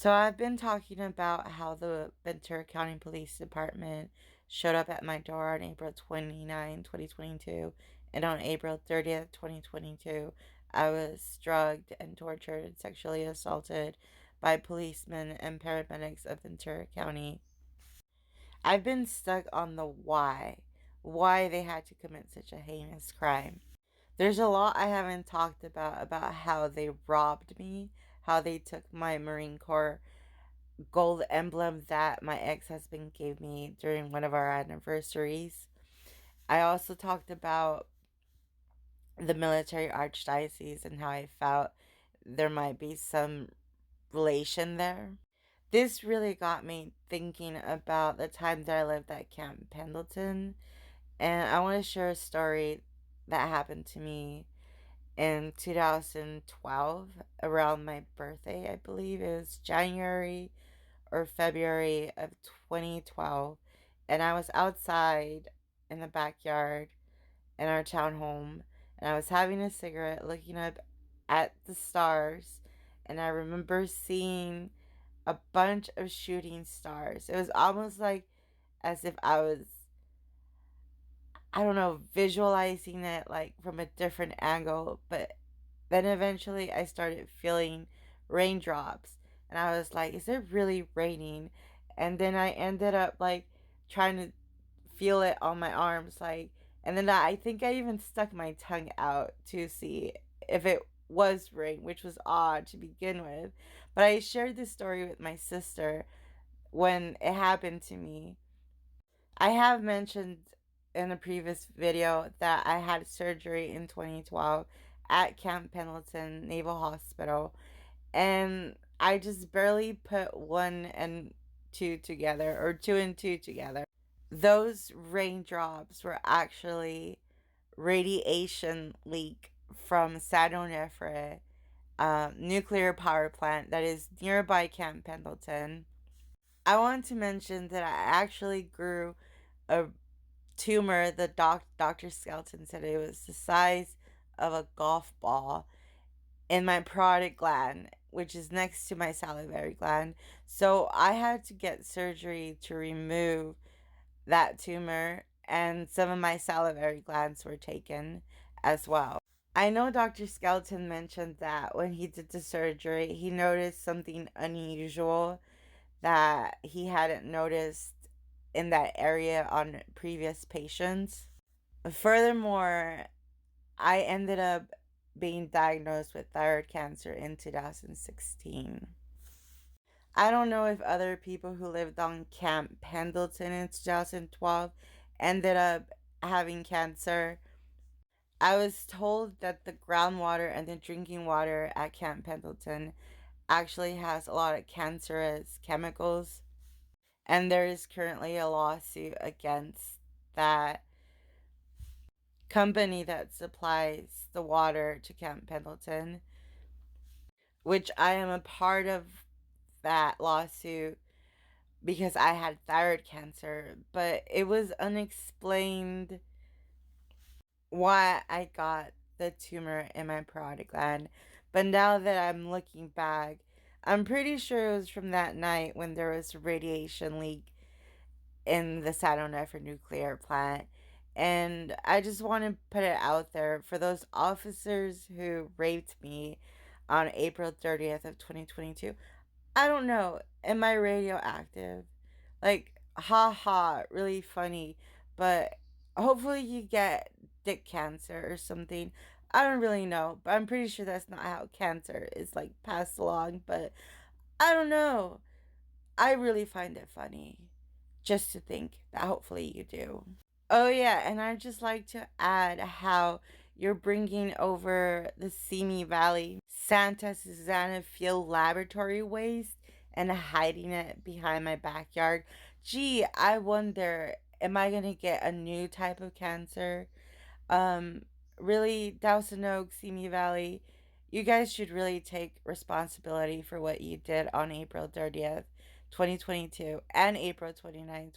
So I've been talking about how the Ventura County Police Department showed up at my door on April 29, 2022, and on April 30th, 2022, I was drugged and tortured and sexually assaulted by policemen and paramedics of Ventura County. I've been stuck on the why they had to commit such a heinous crime. There's a lot I haven't talked about how they robbed me, how they took my Marine Corps gold emblem that my ex-husband gave me during one of our anniversaries. I also talked about the military archdiocese and how I felt there might be some relation there. This really got me thinking about the time that I lived at Camp Pendleton, and I want to share a story that happened to me in 2012 around my birthday. I believe it was January or February of 2012, and I was outside in the backyard in our townhome, and I was having a cigarette looking up at the stars, and I remember seeing a bunch of shooting stars. It was almost like as if I was, I don't know, visualizing it like from a different angle, but then eventually I started feeling raindrops, and I was like, is it really raining? And then I ended up like trying to feel it on my arms, like, and then I think I even stuck my tongue out to see if it was rain, which was odd to begin with. But I shared this story with my sister when it happened to me. I have mentioned in a previous video that I had surgery in 2012 at Camp Pendleton Naval Hospital, and I just barely put one and two together, or two and two together. Those raindrops were actually radiation leak from San Onofre nuclear power plant that is nearby Camp Pendleton. I want to mention that I actually grew a tumor. The Dr. Skelton said it was the size of a golf ball in my parotid gland, which is next to my salivary gland. So I had to get surgery to remove that tumor, and some of my salivary glands were taken as well. I know Dr. Skelton mentioned that when he did the surgery, he noticed something unusual that he hadn't noticed in that area on previous patients. Furthermore, I ended up being diagnosed with thyroid cancer in 2016. I don't know if other people who lived on Camp Pendleton in 2012 ended up having cancer. I was told that the groundwater and the drinking water at Camp Pendleton actually has a lot of cancerous chemicals, and there is currently a lawsuit against that company that supplies the water to Camp Pendleton, which I am a part of that lawsuit because I had thyroid cancer, but it was unexplained why I got the tumor in my parotid gland. But now that I'm looking back, I'm pretty sure it was from that night when there was a radiation leak in the San Onofre nuclear plant. And I just want to put it out there for those officers who raped me on April 30th of 2022. I don't know. Am I radioactive? Like, ha ha, really funny. But hopefully you get dick cancer or something. I don't really know, but I'm pretty sure that's not how cancer is like passed along. But I don't know. I really find it funny just to think that hopefully you do. Oh, yeah, and I'd just like to add how you're bringing over the Simi Valley Santa Susana Field Laboratory waste and hiding it behind my backyard. Gee, I wonder, am I gonna get a new type of cancer? Um, really, Dawson Oak, Simi Valley, you guys should really take responsibility for what you did on April 30th, 2022, and April 29th,